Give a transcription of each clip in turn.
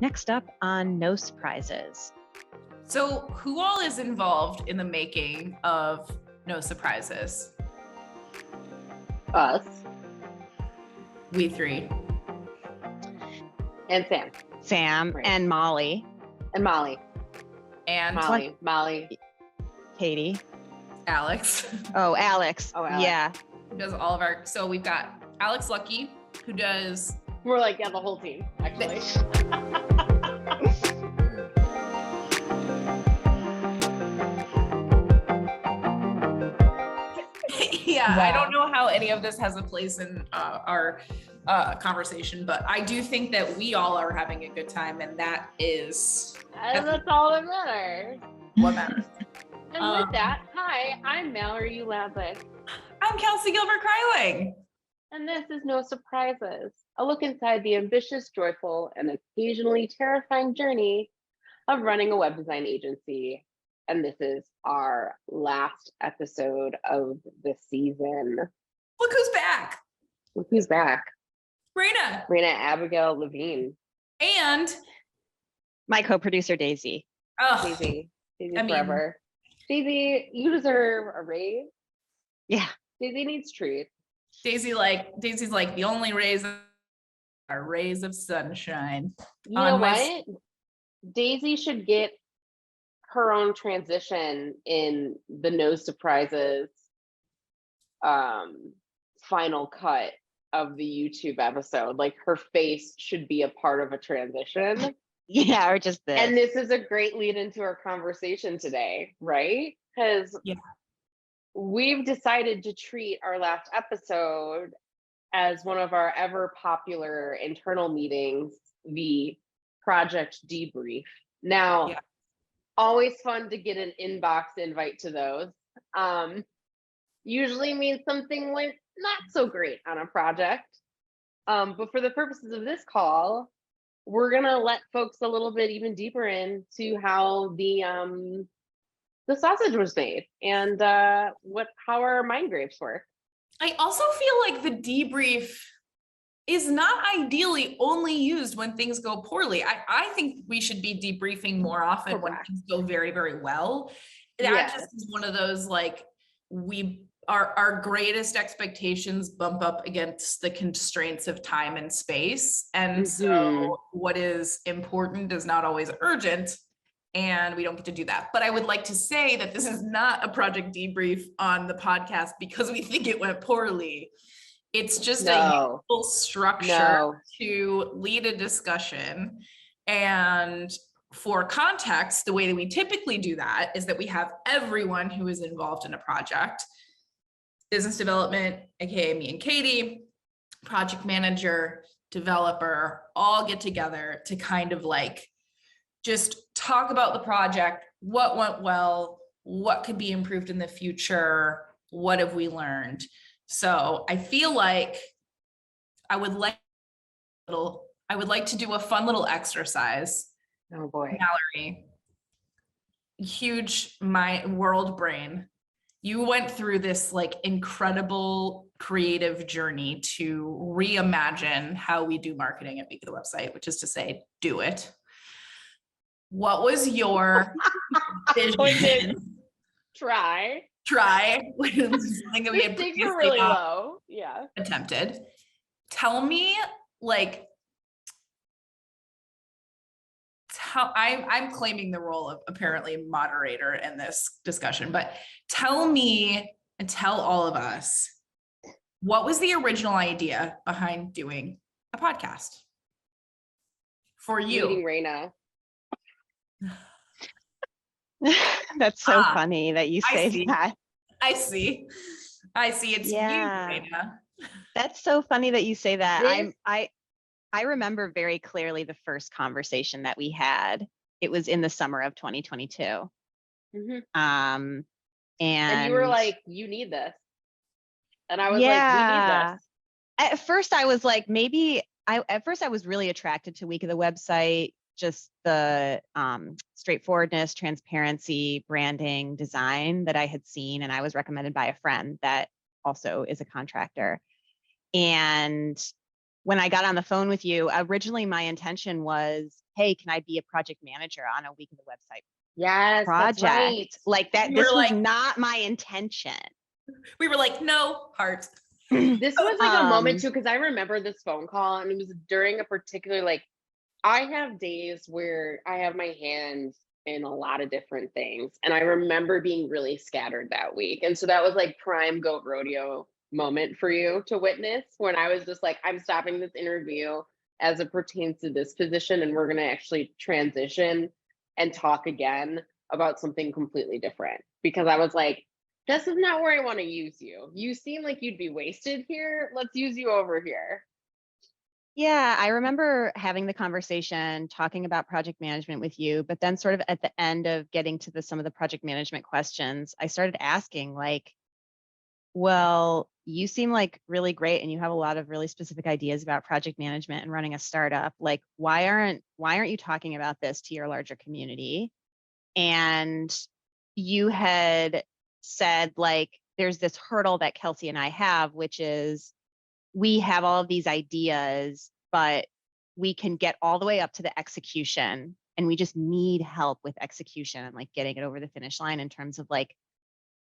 Next up on No Surprises. So who all is involved in the making of No Surprises? Us. We three. And Sam. Sam Right. and Molly. And Molly. And Molly. Katie. Alex. Oh, Alex. Oh, Alex. Yeah. Who does all of our, so we've got Alex Lucky, who does We're like, yeah, the whole team, actually. yeah, Wow. I don't know how any of this has a place in our conversation, but I do think that we all are having a good time, and that is And that's all that matters. what matters. And with that, hi, I'm Mallory Ulazic. I'm Kelsey Gilbert-Kryling. And this is No Surprises, a look inside the ambitious, joyful, and occasionally terrifying journey of running a web design agency. And this is our last episode of the season. Look who's back. Look who's back. Reyna. Reyna Abigail Levine. And My co-producer, Daisy. Daisy I mean- forever. Daisy, you deserve a raise. Yeah. Daisy needs treats. Daisy's like the only rays are rays of sunshine. You know what? Daisy should get her own transition in the No Surprises final cut of the YouTube episode. Like her face should be a part of a transition. Yeah, or just this. And this is a great lead into our conversation today, right? Because we've decided to treat our last episode as one of our ever popular internal meetings, the project debrief. Now, always fun to get an inbox invite to those. Usually means something went not so great on a project. But for the purposes of this call, we're gonna let folks a little bit even deeper into how the sausage was made and how our mind grapes work. I also feel like the debrief is not ideally only used when things go poorly. I think we should be debriefing more often when things go very, very well. That just is one of those, like, our greatest expectations bump up against the constraints of time and space. And so what is important is not always urgent, and we don't get to do that. But I would like to say that this is not a project debrief on the podcast because we think it went poorly. It's just a full structure to lead a discussion. And for context, the way that we typically do that is that we have everyone who is involved in a project, business development, aka me and Katie, project manager, developer, all get together to kind of like just talk about the project, what went well, what could be improved in the future, what have we learned. So I feel like I would like to do a fun little exercise. Oh boy. Mallory, huge world brain. You went through this like incredible creative journey to reimagine how we do marketing at Week of the Website, which is to say, do it. What was your vision? Try. Something that we had Stakes are really low. Yeah. Attempted. Tell me, like, I'm claiming the role of apparently moderator in this discussion, but tell me and tell all of us, what was the original idea behind doing a podcast for you? Meeting Reyna. That's so funny that you say that. I see. It's you, Reyna. That's so funny that you say that. I remember very clearly the first conversation that we had. It was in the summer of 2022. And you were like, you need this. And I was like, we need this. At first I was like, at first I was really attracted to Week of the Website, just the straightforwardness, transparency, branding, design that I had seen. And I was recommended by a friend that also is a contractor. And when I got on the phone with you, originally my intention was, hey, can I be a project manager on a week of the website Yes, project? that's right. Like that, this was not my intention. We were like, no, heart. This was like a moment too, because I remember this phone call, and it was during a particular, like, I have days where I have my hands in a lot of different things. And I remember being really scattered that week. And so that was like prime goat rodeo moment for you to witness, when I was just like, I'm stopping this interview as it pertains to this position, and we're going to actually transition and talk again about something completely different. Because I was like, this is not where I want to use you. You seem like you'd be wasted here. Let's use you over here. Yeah, I remember having the conversation, talking about project management with you, but then sort of at the end of getting to some of the project management questions, I started asking like, well, you seem like really great and you have a lot of really specific ideas about project management and running a startup. Like, why aren't you talking about this to your larger community? And you had said like, there's this hurdle that Kelsey and I have, which is we have all of these ideas, but we can get all the way up to the execution, and we just need help with execution and like getting it over the finish line in terms of like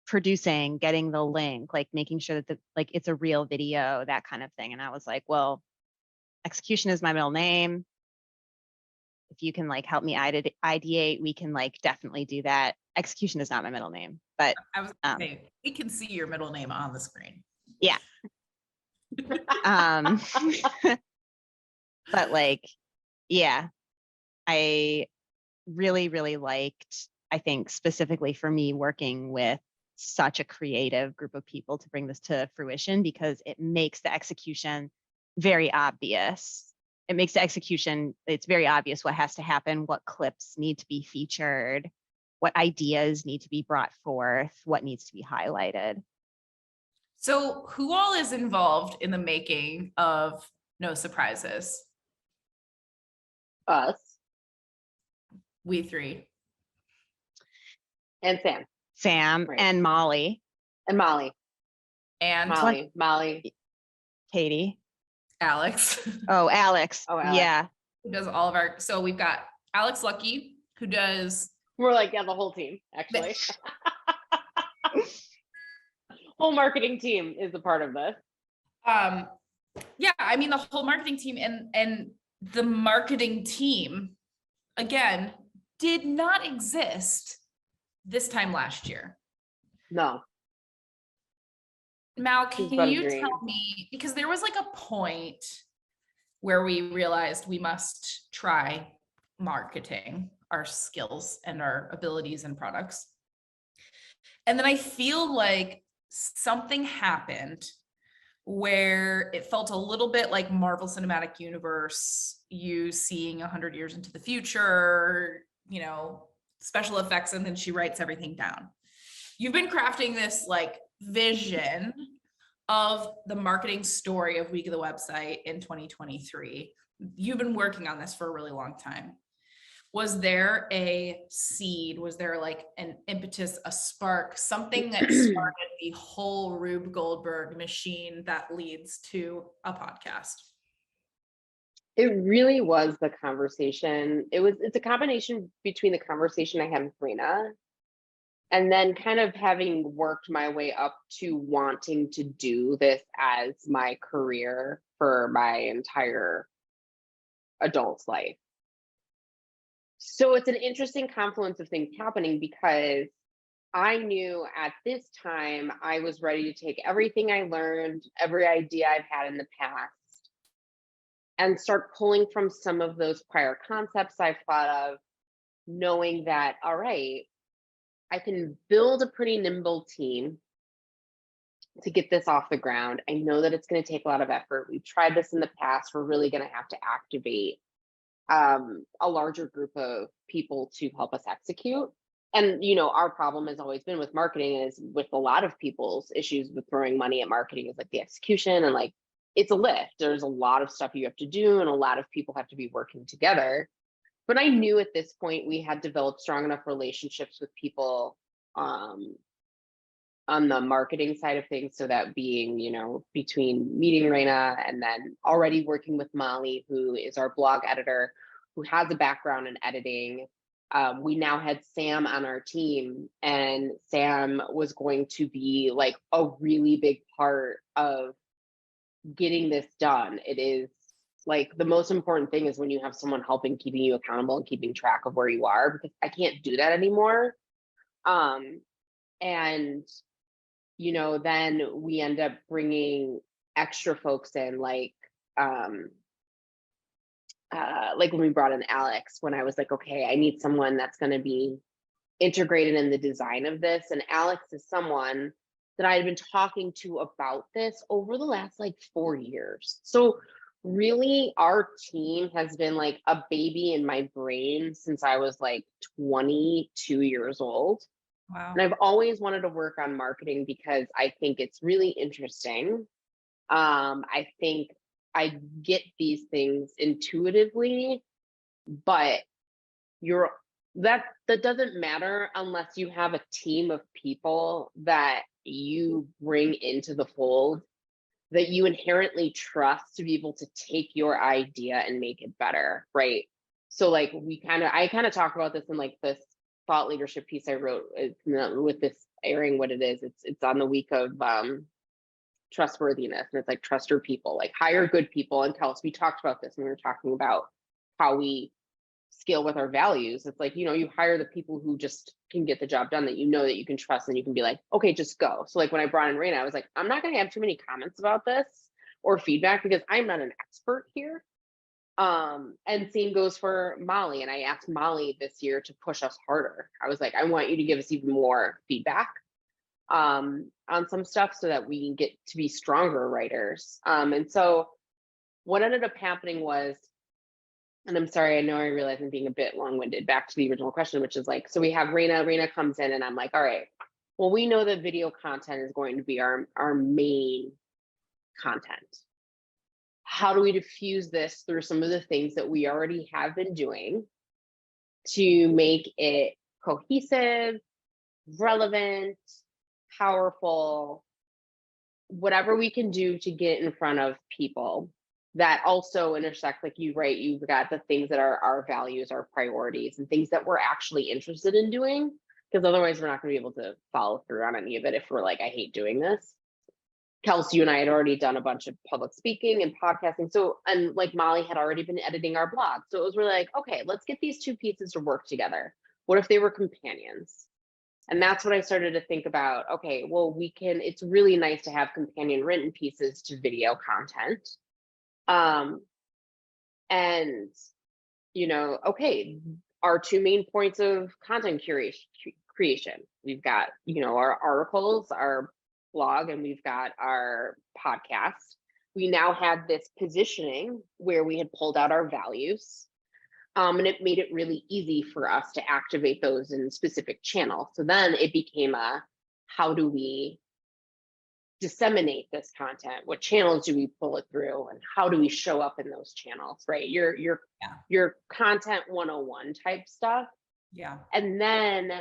producing, getting the link, like making sure that like it's a real video, that kind of thing. And I was like, well, execution is my middle name. If you can like help me ideate, we can like definitely do that. Execution is not my middle name, but I was gonna say, we can see your middle name on the screen. Yeah. But like, yeah, I really, really liked, I think specifically for me, working with such a creative group of people to bring this to fruition, because it makes the execution very obvious. It makes the execution, it's very obvious what has to happen, what clips need to be featured, what ideas need to be brought forth, what needs to be highlighted. So who all is involved in the making of No Surprises? Us. We three. And Sam, right. And Molly. And Molly. And Molly. Katie. Alex. Oh, Alex. Yeah. Who does all of our, so we've got Alex Lucky, who does. We're like, yeah, the whole team, actually. Whole marketing team is a part of this. Yeah, I mean, the whole marketing team, and the marketing team, again, did not exist this time last year. No. Mal, can you tell me, because there was like a point where we realized we must try marketing our skills and our abilities and products. And then I feel like something happened where it felt a little bit like Marvel Cinematic Universe, you seeing 100 years into the future, you know, special effects, and then she writes everything down. You've been crafting this like vision of the marketing story of Week of the Website in 2023. You've been working on this for a really long time. Was there a seed? Was there like an impetus, a spark, something that started the whole Rube Goldberg machine that leads to a podcast? It really was the conversation. It's a combination between the conversation I had with Reyna, and then kind of having worked my way up to wanting to do this as my career for my entire adult life. So it's an interesting confluence of things happening, because I knew at this time I was ready to take everything I learned, every idea I've had in the past, and start pulling from some of those prior concepts I've thought of, knowing that, all right, I can build a pretty nimble team to get this off the ground. I know that it's going to take a lot of effort. We've tried this in the past. We're really going to have to activate a larger group of people to help us execute. And, you know, our problem has always been with marketing, is with a lot of people's issues with throwing money at marketing, is like the execution, and like, it's a lift. There's a lot of stuff you have to do, and a lot of people have to be working together. But I knew at this point we had developed strong enough relationships with people on the marketing side of things, so that being, you know, between meeting Reyna and then already working with Molly, who is our blog editor, who has a background in editing. We now had Sam on our team, and Sam was going to be like a really big part of getting this done. It is like the most important thing is when you have someone helping, keeping you accountable and keeping track of where you are, because I can't do that anymore. And you know, then we end up bringing extra folks in, like when we brought in Alex, when I was like, okay, I need someone that's going to be integrated in the design of this. And Alex is someone that I had been talking to about this over the last like 4 years. So really our team has been like a baby in my brain since I was like 22 years old. Wow. And I've always wanted to work on marketing because I think it's really interesting. I think I get these things intuitively, but that doesn't matter unless you have a team of people that you bring into the fold that you inherently trust to be able to take your idea and make it better, right? So like I kind of talk about this in like this thought leadership piece I wrote with this airing what it is. It's on the week of trustworthiness, and it's like trust your people, like hire good people. And Kelsey, we talked about this when we were talking about how we scale with our values. It's like, you know, you hire the people who just can get the job done, that you know that you can trust, and you can be like, okay, just go. So like when I brought in Reyna, I was like, I'm not going to have too many comments about this or feedback because I'm not an expert here. And same goes for Molly. And I asked Molly this year to push us harder. I was like, I want you to give us even more feedback on some stuff so that we can get to be stronger writers. And so what ended up happening was, and I'm sorry, I know I realize I'm being a bit long-winded, back to the original question, which is like, so we have Reyna comes in, and I'm like, all right, well, we know that video content is going to be our main content. How do we diffuse this through some of the things that we already have been doing to make it cohesive, relevant, powerful, whatever we can do to get in front of people that also intersect, like you, right? You've got the things that are our values, our priorities, and things that we're actually interested in doing, because otherwise we're not going to be able to follow through on any of it if we're like, I hate doing this. Kelsey, you and I had already done a bunch of public speaking and podcasting. So, and like Molly had already been editing our blog. So it was really like, okay, let's get these two pieces to work together. What if they were companions? And that's what I started to think about. Okay, well, it's really nice to have companion written pieces to video content. And, you know, okay, our two main points of content creation. We've got, you know, our articles, our blog, and we've got our podcast. We now had this positioning where we had pulled out our values, and it made it really easy for us to activate those in specific channels. So then it became how do we disseminate this content? What channels do we pull it through, and how do we show up in those channels, right? Your content 101 type stuff. Yeah. And then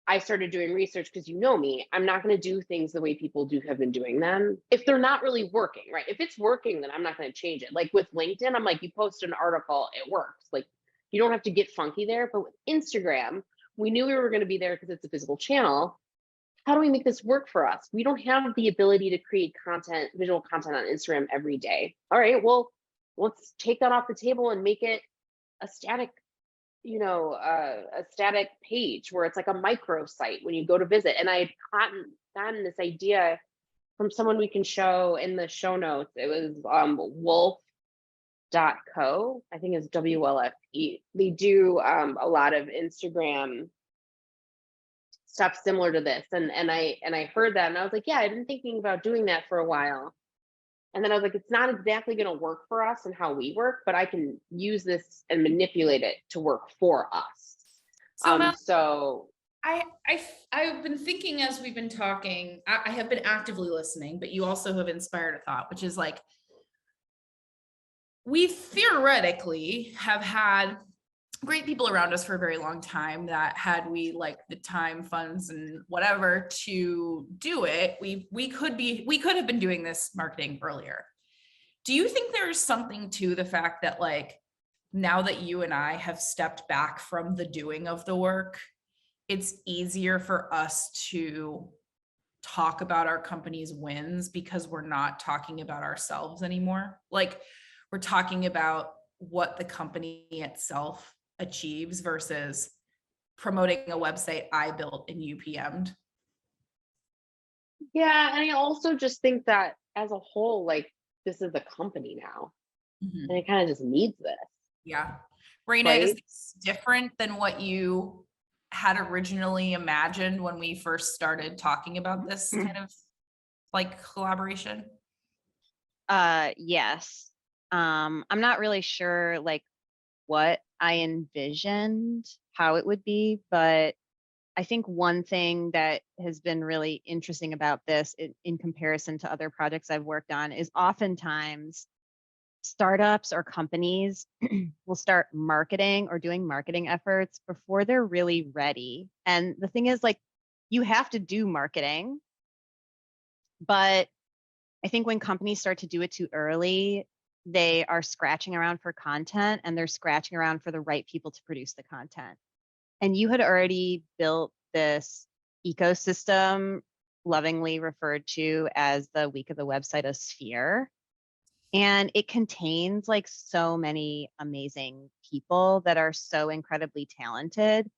I started doing research, because you know me, I'm not going to do things the way people have been doing them if they're not really working, right? If it's working, then I'm not going to change it. Like with LinkedIn, I'm like, you post an article, it works. Like you don't have to get funky there. But with Instagram, we knew we were going to be there because it's a physical channel. How do we make this work for us? We don't have the ability to create content, visual content on Instagram every day. All right, well, let's take that off the table and make it a static, you know, a static page where it's like a micro site when you go to visit. And I had gotten this idea from someone we can show in the show notes. It was wolf.co, I think it's WLFE. They do a lot of Instagram stuff similar to this. And I heard that, and I was like, yeah, I've been thinking about doing that for a while. And then I was like, it's not exactly going to work for us and how we work, but I can use this and manipulate it to work for us. So I've been thinking as we've been talking, I have been actively listening, but you also have inspired a thought, which is like, we theoretically have had great people around us for a very long time that had we like the time, funds, and whatever to do it, we could have been doing this marketing earlier. Do you think there's something to the fact that like now that you and I have stepped back from the doing of the work, it's easier for us to talk about our company's wins because we're not talking about ourselves anymore. Like, we're talking about what the company itself achieves versus promoting a website I built and you PM'd. Yeah, and I also just think that as a whole, like, this is a company now, Mhm. and it kind of just needs this. Yeah. Reyna, Right? is this different than what you had originally imagined when we first started talking about this kind of like collaboration? Yes. I'm not really sure like what I envisioned how it would be, but I think one thing that has been really interesting about this in comparison to other projects I've worked on is oftentimes startups or companies will start marketing or doing marketing efforts before they're really ready. And the thing is, like, you have to do marketing, but I think when companies start to do it too early, they are scratching around for content and they're scratching around for the right people to produce the content. And you had already built this ecosystem, lovingly referred to as the week of the website, a sphere. And it contains like so many amazing people that are so incredibly talented.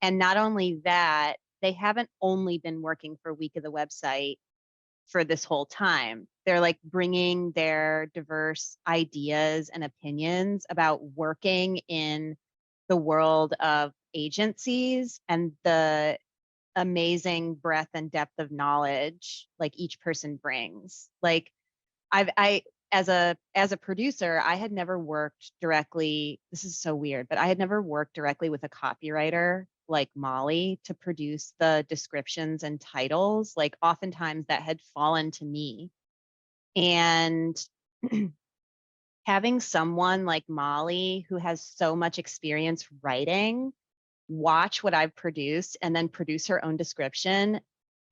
And not only that, they haven't only been working for Week of the Website for this whole time. They're like bringing their diverse ideas and opinions about working in the world of agencies and the amazing breadth and depth of knowledge like each person brings. Like I as a producer, I had never worked directly. This is so weird, but I had never worked directly with a copywriter like Molly to produce the descriptions and titles. Like oftentimes that had fallen to me. And having someone like Molly who has so much experience writing watch what I've produced and then produce her own description,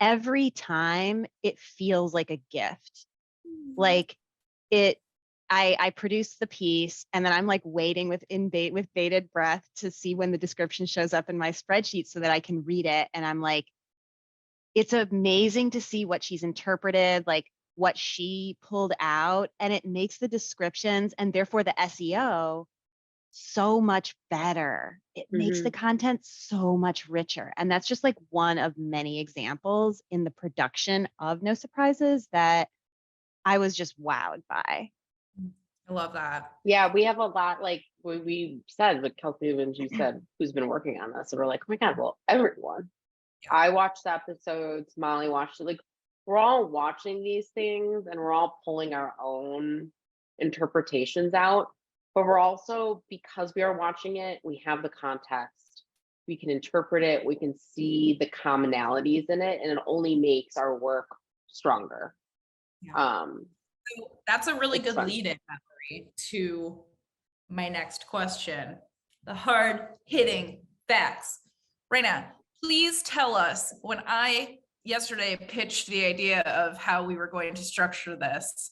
every time it feels like a gift. Like I produce the piece and then I'm like waiting with bated breath to see when the description shows up in my spreadsheet so that I can read it. And I'm like, it's amazing to see what she's interpreted, like what she pulled out, and it makes the descriptions and therefore the SEO so much better. It makes the content so much richer. And that's just like one of many examples in the production of No Surprises that I was just wowed by. I love that. Yeah, we have a lot, like we said, like Kelsey, when you said who's been working on this, and we're like, oh my God, well, everyone. Yeah. I watched the episodes, Molly watched it. Like, we're all watching these things and we're all pulling our own interpretations out. But we're also, because we are watching it, we have the context. We can interpret it, we can see the commonalities in it, and it only makes our work stronger. Yeah. So that's a really good fun. lead-in, Mallory, to my next question, the hard-hitting facts. Reyna, please tell us, when I yesterday pitched the idea of how we were going to structure this,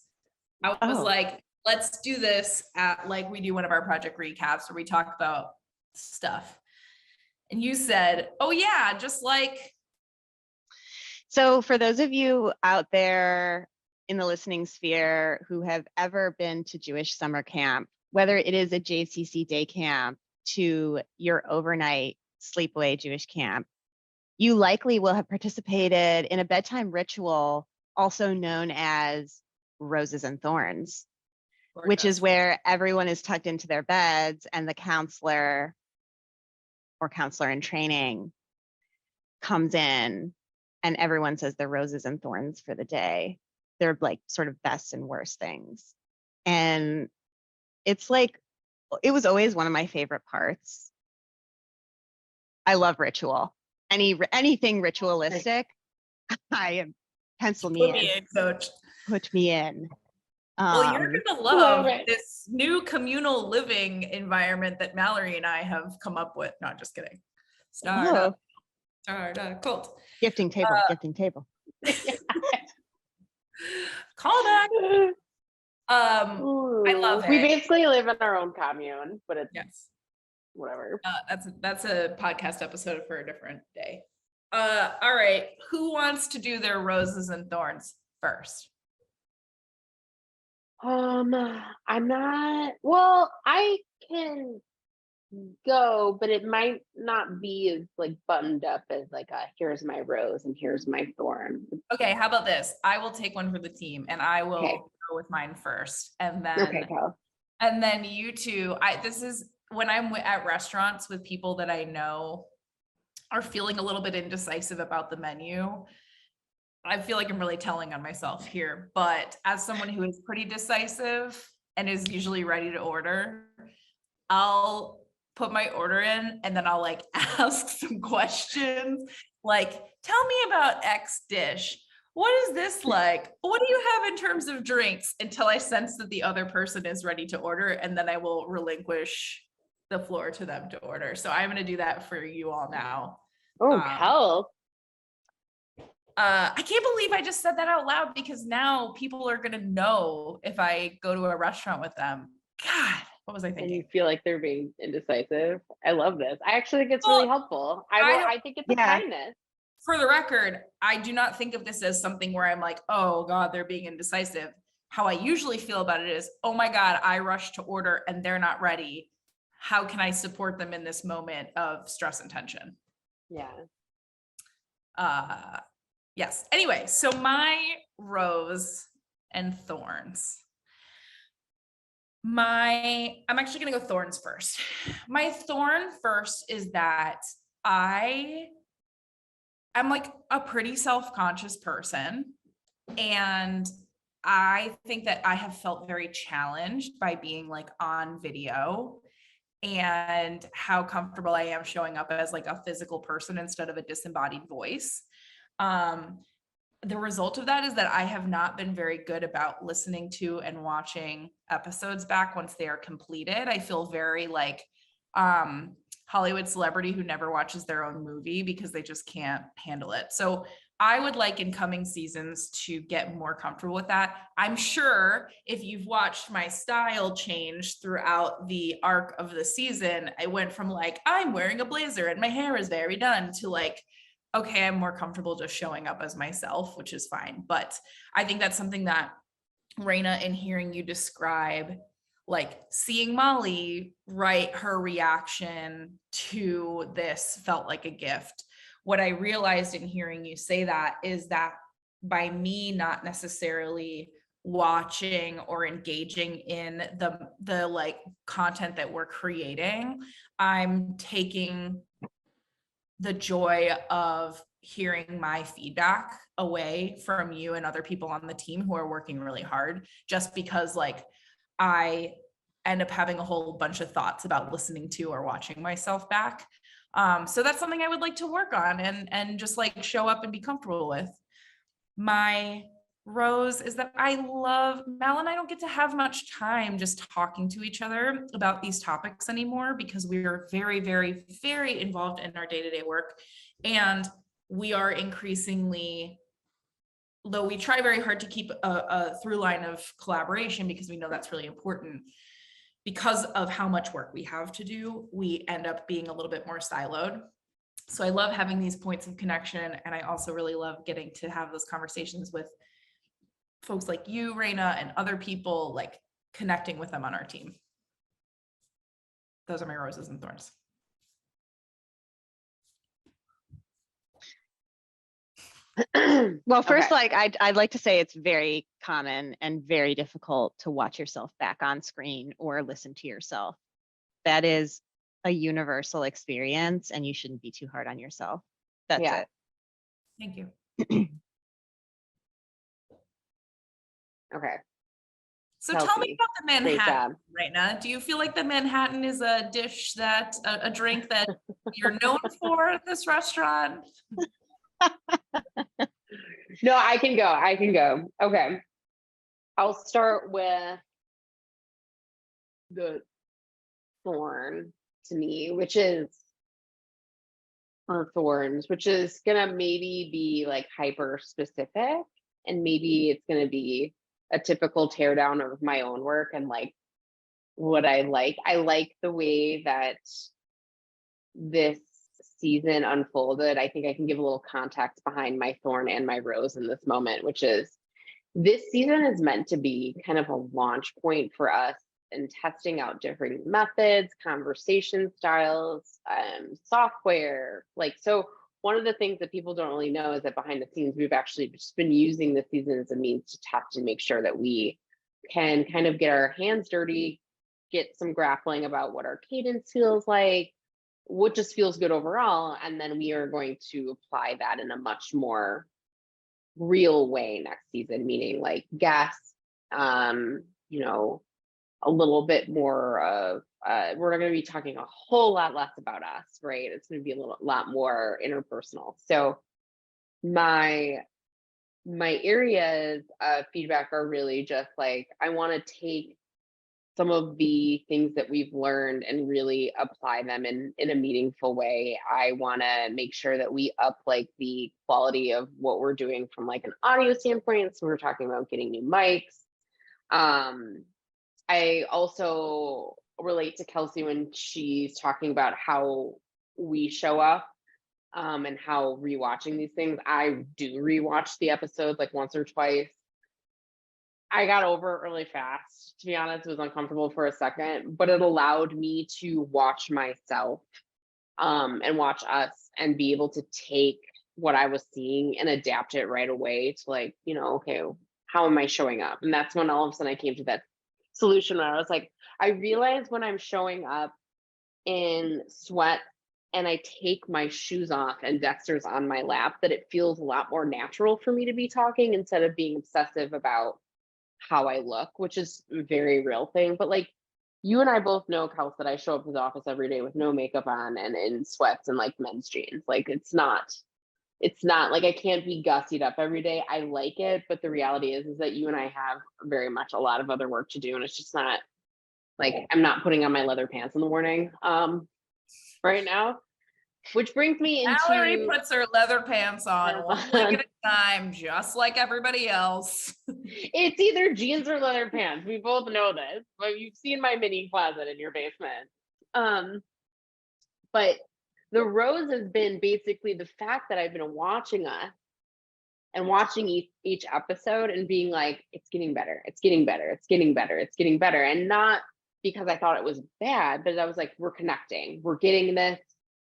I was like, let's do this at like we do one of our project recaps where we talk about stuff. And you said, oh yeah, just like. So for those of you out there in the listening sphere who have ever been to Jewish summer camp, whether it is a JCC day camp to your overnight sleepaway Jewish camp, you likely will have participated in a bedtime ritual also known as Roses and Thorns, which is where everyone is tucked into their beds and the counselor or counselor in training comes in and everyone says they're roses and thorns for the day. They're like sort of best and worst things. And it's like, it was always one of my favorite parts. I love ritual. Anything ritualistic, I am pencil me in. Coach. Put me in. Well, you're gonna love this new communal living environment that Mallory and I have come up with. Not just kidding. Start a cult. Gifting table, gifting table. Call back. I love We it. basically live in our own commune, but it's Yes. whatever. That's a podcast episode for a different day. All right. Who wants to do their roses and thorns first? I'm not, well, I can go, but it might not be as like buttoned up as like here's my rose and here's my thorn. Okay, how about this? I will take one for the team and I will Okay. go with mine first. And then Okay, Cal. and then you two, this is when I'm at restaurants with people that I know are feeling a little bit indecisive about the menu. I feel like I'm really telling on myself here, but as someone who is pretty decisive and is usually ready to order, I'll put my order in and then I'll like ask some questions like, tell me about X dish. What is this like? What do you have in terms of drinks? Until I sense that the other person is ready to order, and then I will relinquish the floor to them to order. So I'm going to do that for you all now. Oh, Cal. I can't believe I just said that out loud, because now people are going to know if I go to a restaurant with them. God, what was I thinking? And you feel like they're being indecisive. I love this. I actually think it's really helpful. I think it's a kindness. For the record, I do not think of this as something where I'm like, oh God, they're being indecisive. How I usually feel about it is, oh my God, I rushed to order and they're not ready. How can I support them in this moment of stress and tension? Yeah. Yes. Anyway, so my rose and thorns. I'm actually going to go thorns first. My thorn first is that I'm like a pretty self-conscious person. And I think that I have felt very challenged by being like on video and how comfortable I am showing up as like a physical person instead of a disembodied voice. The result of that is that I have not been very good about listening to and watching episodes back once they are completed. I feel very like Hollywood celebrity who never watches their own movie because they just can't handle it. So I would like in coming seasons to get more comfortable with that. I'm sure if you've watched my style change throughout the arc of the season, I went from like, I'm wearing a blazer and my hair is very done, to like, okay, I'm more comfortable just showing up as myself, which is fine. But I think that's something that Reyna, in hearing you describe, like seeing Molly write her reaction to this felt like a gift. What I realized in hearing you say that is that by me not necessarily watching or engaging in the like content that we're creating, I'm taking the joy of hearing my feedback away from you and other people on the team who are working really hard, just because like I end up having a whole bunch of thoughts about listening to or watching myself back. So that's something I would like to work on and just like show up and be comfortable with. My rose is that I love Mal and I don't get to have much time just talking to each other about these topics anymore, because we are very, very, very involved in our day-to-day work. And we are increasingly, though we try very hard to keep a through line of collaboration because we know that's really important, because of how much work we have to do, we end up being a little bit more siloed. So I love having these points of connection. And I also really love getting to have those conversations with folks like you, Reyna, and other people, like connecting with them on our team. Those are my roses and thorns. Well, first, like I'd like to say it's very common and very difficult to watch yourself back on screen or listen to yourself. That is a universal experience, and you shouldn't be too hard on yourself. That's it. Thank you. Okay. So tell me about the Manhattan, Reyna. Do you feel like the Manhattan is a dish that a drink that you're known for at this restaurant? No, I can go. Okay. I'll start with the thorn to me, which is for thorns, which is gonna maybe be like hyper specific, and maybe it's gonna be a typical teardown of my own work and like what I like the way that this season unfolded. I think I can give a little context behind my thorn and my rose in this moment, which is this season is meant to be kind of a launch point for us in testing out different methods, conversation styles, software. Like, so one of the things that people don't really know is that behind the scenes, we've actually just been using the season as a means to test and make sure that we can kind of get our hands dirty, get some grappling about what our cadence feels like, what just feels good overall. And then we are going to apply that in a much more real way next season, meaning like guests, you know, a little bit more of, we're going to be talking a whole lot less about us, right? It's going to be a lot more interpersonal. So my areas of feedback are really just like, I want to take some of the things that we've learned and really apply them in a meaningful way. I want to make sure that we up like the quality of what we're doing from like an audio standpoint. So we're talking about getting new mics. I also relate to Kelsey when she's talking about how we show up and how rewatching these things. I do rewatch the episodes like once or twice. I got over it really fast. To be honest, it was uncomfortable for a second, but it allowed me to watch myself and watch us and be able to take what I was seeing and adapt it right away to like, you know, okay, how am I showing up? And that's when all of a sudden I came to that solution where I was like, I realize when I'm showing up in sweat and I take my shoes off and Dexter's on my lap, that it feels a lot more natural for me to be talking instead of being obsessive about how I look, which is a very real thing. But like you and I both know, Kels, that I show up to the office every day with no makeup on and in sweats and like men's jeans. Like it's not like I can't be gussied up every day. I like it, but the reality is that you and I have very much a lot of other work to do, and it's just not like I'm not putting on my leather pants in the morning right now. Which brings me into Valerie puts her leather pants on one leg at a time, just like everybody else. It's either jeans or leather pants. We both know this, but you've seen my mini closet in your basement. But the rose has been basically the fact that I've been watching us and watching each episode and being like, it's getting better, it's getting better, it's getting better, it's getting better. And not because I thought it was bad, but I was like, we're connecting, we're getting this.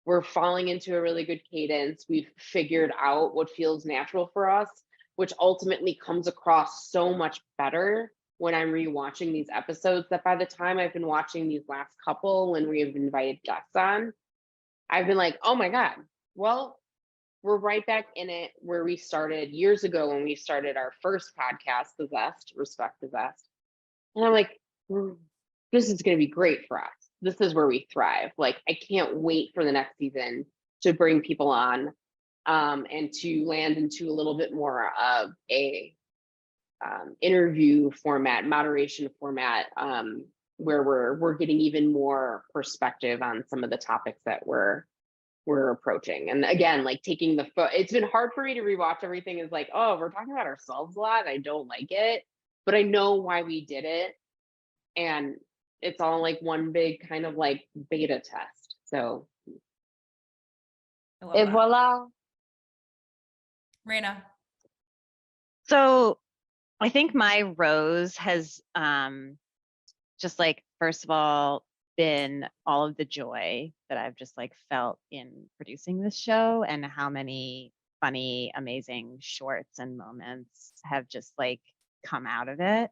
We're falling into a really good cadence. We've figured out what feels natural for us, which ultimately comes across so much better when I'm rewatching these episodes, that by the time I've been watching these last couple, when we have invited guests on, I've been like, oh my God, well, we're right back in it where we started years ago when we started our first podcast, The Zest, Respect the Zest. And I'm like, this is going to be great for us. This is where we thrive. Like, I can't wait for the next season to bring people on and to land into a little bit more of a interview format, moderation format, where we're getting even more perspective on some of the topics that we're approaching. And again, like taking the foot, it's been hard for me to rewatch everything. Is like, oh, we're talking about ourselves a lot. I don't like it, but I know why we did it. And it's all like one big kind of like beta test. So et voila. Reyna. So I think my rose has just like, first of all, been all of the joy that I've just like felt in producing this show, and how many funny, amazing shorts and moments have just like come out of it.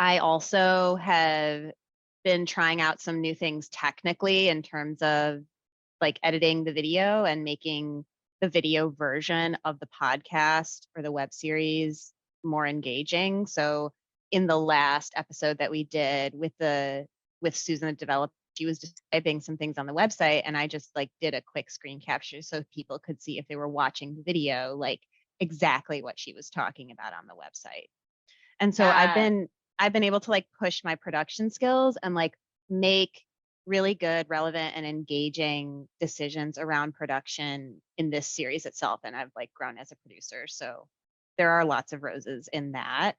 I also have been trying out some new things technically in terms of like editing the video and making the video version of the podcast or the web series more engaging. So in the last episode that we did with Susan, the developer, she was just typing some things on the website, and I just like did a quick screen capture so people could see, if they were watching the video, like exactly what she was talking about on the website. And so I've been able to like push my production skills and like make really good, relevant, and engaging decisions around production in this series itself. And I've like grown as a producer. So there are lots of roses in that.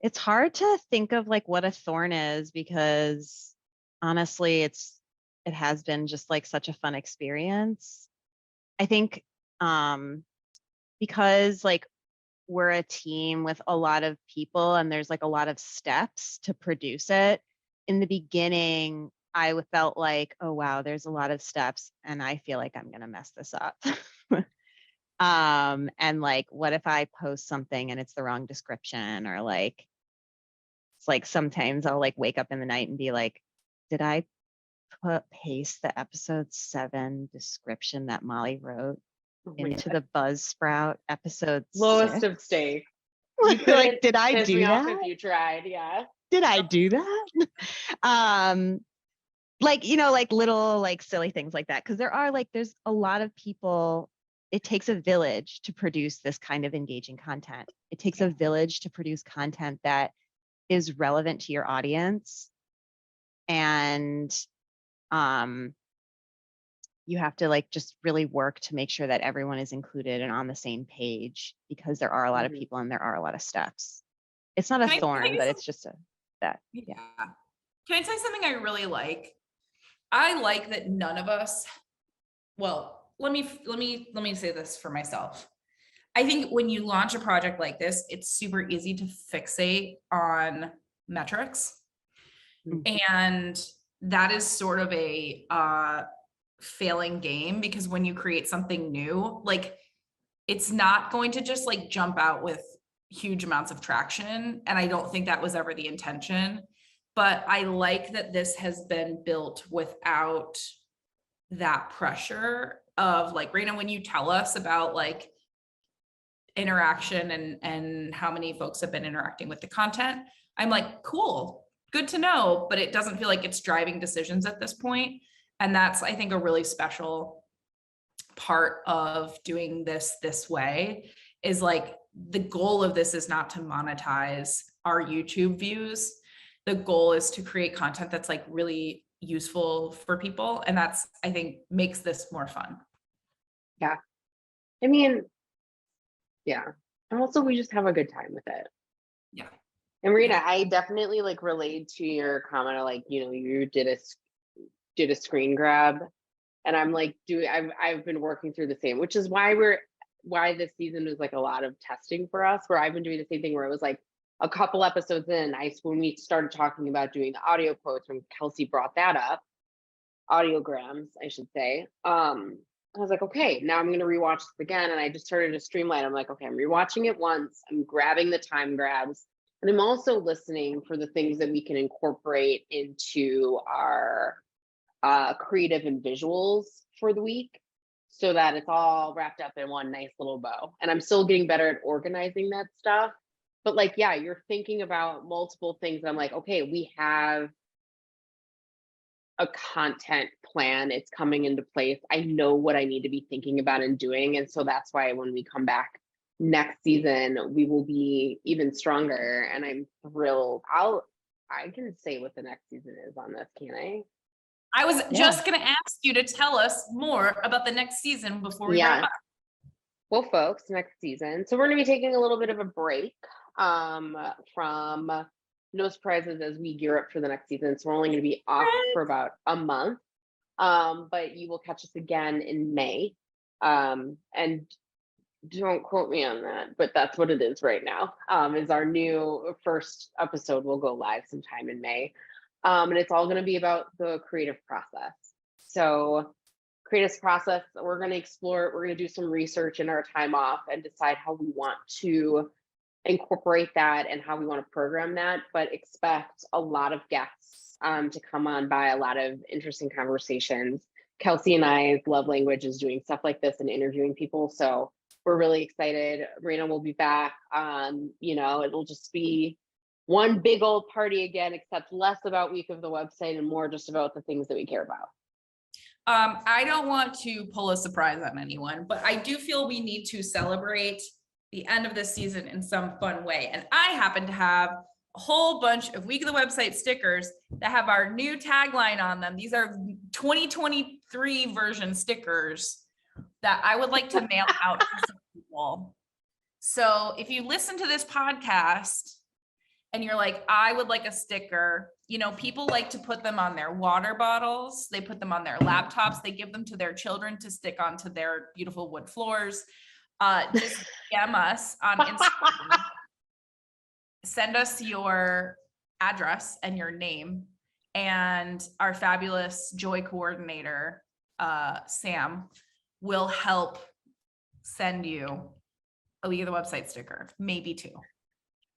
It's hard to think of like what a thorn is, because honestly, it has been just like such a fun experience. I think because like we're a team with a lot of people and there's like a lot of steps to produce it. In the beginning, I felt like, oh wow, there's a lot of steps and I feel like I'm gonna mess this up. And like, what if I post something and it's the wrong description, or like, it's like sometimes I'll like wake up in the night and be like, did I paste the episode 7 description that Molly wrote into the Buzzsprout episode lowest 6? of stakes. Like, did I piss do me off that? if you tried, yeah. Did I do that? Like, you know, like little like silly things like that, because there's a lot of people. It takes a village to produce this kind of engaging content. It takes a village to produce content that is relevant to your audience, and you have to like just really work to make sure that everyone is included and on the same page, because there are a lot of people and there are a lot of steps. It's not a thorn, but it's just that. Yeah. Can I tell you something I really like? I like that none of us, well, let me say this for myself. I think when you launch a project like this, it's super easy to fixate on metrics. And that is sort of a failing game, because when you create something new, like it's not going to just like jump out with huge amounts of traction. And I don't think that was ever the intention. But I like that this has been built without that pressure of like, Reyna, when you tell us about like interaction and how many folks have been interacting with the content, I'm like, cool, good to know, but it doesn't feel like it's driving decisions at this point. And that's, I think, a really special part of doing this way, is like the goal of this is not to monetize our YouTube views. The goal is to create content that's like really useful for people. And that's, I think, makes this more fun. Yeah. I mean, yeah. And also we just have a good time with it. Yeah. And Reyna, I definitely like relayed to your comment of like, you know, you did a screen grab, and I'm like, I've been working through the same, which is why this season was like a lot of testing for us, where I've been doing the same thing, where it was like a couple episodes in, when we started talking about doing the audio quotes, when Kelsey brought that up, audiograms, I should say. I was like, okay, now I'm going to rewatch this again. And I just started to streamline. I'm like, okay, I'm rewatching it once. I'm grabbing the time grabs. And I'm also listening for the things that we can incorporate into our creative and visuals for the week, so that it's all wrapped up in one nice little bow. And I'm still getting better at organizing that stuff. But like, yeah, you're thinking about multiple things. I'm like, okay, we have a content plan. It's coming into place. I know what I need to be thinking about and doing. And so that's why when we come back next season, we will be even stronger. And I'm thrilled. I can say what the next season is on this, can I? I was just going to ask you to tell us more about the next season before we wrap up. Well, folks, next season. So we're going to be taking a little bit of a break from No Surprises as we gear up for the next season. So we're only going to be off for about a month. But you will catch us again in May. And don't quote me on that, but that's what it is right now. Is our new first episode will go live sometime in May. And it's all going to be about the creative process. So creative process, we're going to explore it. We're going to do some research in our time off and decide how we want to incorporate that and how we want to program that, but expect a lot of guests to come on by, a lot of interesting conversations. Kelsey and I's love language is doing stuff like this and interviewing people. So we're really excited. Reyna will be back. You know, it'll just be one big old party again, except less about week of the website and more just about the things that we care about. I don't want to pull a surprise on anyone, but I do feel we need to celebrate the end of this season in some fun way. And I happen to have a whole bunch of Week of the Website stickers that have our new tagline on them. These are 2023 version stickers that I would like to mail out to some people. So if you listen to this podcast and you're like, I would like a sticker, you know, people like to put them on their water bottles. They put them on their laptops. They give them to their children to stick onto their beautiful wood floors. Just DM us on Instagram. Send us your address and your name, and our fabulous joy coordinator, Sam, will help send you a Week of the Website sticker, maybe 2.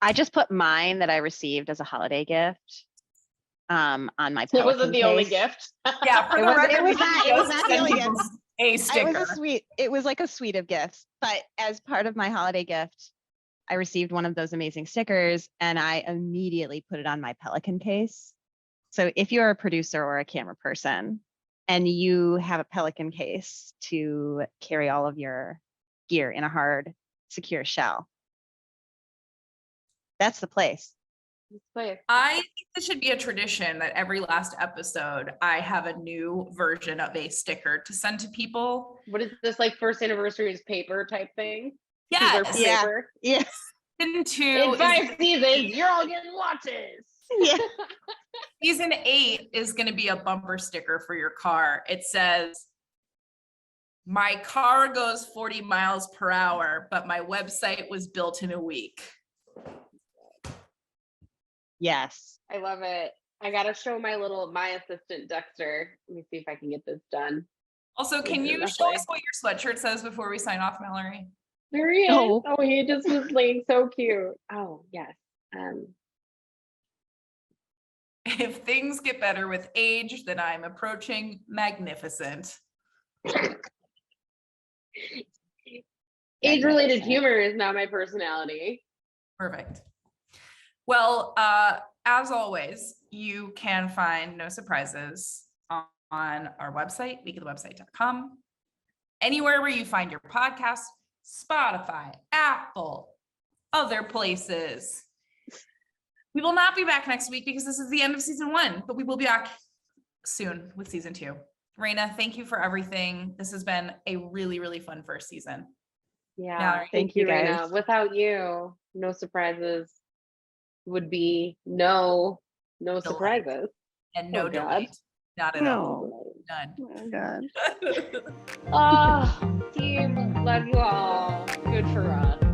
I just put mine that I received as a holiday gift on my It Pelican wasn't the only case. gift. Yeah, for It the was- record, it was we not- just it was not the send only people gift. a It sticker. was a sweet. It was like a suite of gifts, but as part of my holiday gift, I received one of those amazing stickers, and I immediately put it on my Pelican case. So if you're a producer or a camera person and you have a Pelican case to carry all of your gear in a hard, secure shell, that's the place. I think this should be a tradition that every last episode I have a new version of a sticker to send to people. What is this, like first anniversary's paper type thing? Yes. Yeah. Paper? Yeah. Season 2 In is 5 seasons, you're all getting watches. Yeah. season 8 is going to be a bumper sticker for your car. It says, my car goes 40 miles per hour, but my website was built in a week. I Yes. love it. I gotta show my assistant Dexter. Let me see if I can get this done. Also, can you show us what your sweatshirt says before we sign off, Mallory? There he is. Oh. Oh, he just was laying so cute. Oh, yes. If things get better with age, then I'm approaching magnificent. Age-related humor is now my personality. Perfect. Well, as always, you can find No Surprises on our website, weekofthewebsite.com. Anywhere where you find your podcast, Spotify, Apple, other places. We will not be back next week because this is the end of season 1, but we will be back soon with season 2. Reyna, thank you for everything. This has been a really, really fun first season. Yeah. Mallory, thank you, Reyna. guys. Without you, No Surprises would be no surprises. And no Oh, God. delight. Not at all. No. None. Oh, God. Oh, team, love you all. Good for us.